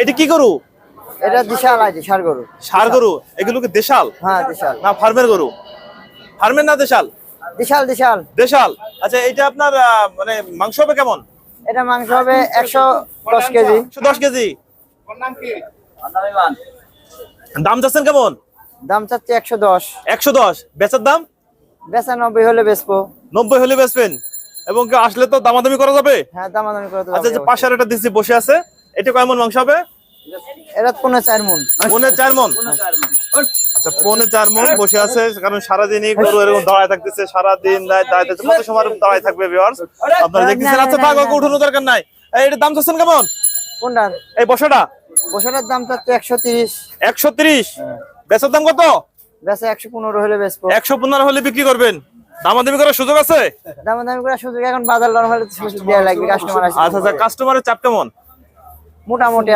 এটা কি গরু? এটা দেশাল আছে, ষাঁড় গরু। ষাঁড় গরু। এগুলো কি দেশাল হ্যাঁ দেশাল। না ফার্মের গরু? ফার্মের না দেশাল? দেশাল দেশাল। দেশাল। আচ্ছা এটা আপনার মানে মাংস হবে কেমন? এটা মাংস হবে 110 কেজি। 110 কেজি। দাম যাচ্ছেন কেমন? দাম চাচ্ছি 110। 110। বেচার দাম? বেচা 90 হলে বেচবো। 90 হলে বেচবেন। এবং কেউ আসলে তো দামাদামি করা যাবে? হ্যাঁ দামাদামি করে দেবো। আচ্ছা যে পাশের একটা দিচ্ছি বসে আছে, এটা কয় মন মাংস হবে? এটা 4.5 মণ। 4.5 মন। আচ্ছা 4.5 মন বসে আছে, কারণ সারাদিনই গরু এরকম দাঁড়ায় থাকতেছে, সারাদিন দাঁড়ায় কত সময় দাঁড়ায় থাকবে ভিউয়ার্স আপনারা দেখতেছেন। আচ্ছা থাক, ওকে উঠানোর দরকার নাই। এটার দাম চাচ্ছেন কেমন? কোনটার? এই বসাটা। বসাটার দাম চাচ্ছি 130। 130। বেচার দাম কত? বেচা 115 হলে বেচবো। 115 হলে বিক্রি করবেন। দামাদামি করার সুযোগ আছে? দামাদামি করার সুযোগ এখন বাজার দর হলে সুযোগ দেওয়া লাগবে, কাস্টমার আসে। আচ্ছা কাস্টমারের চাপ কেমন? মোটামুটি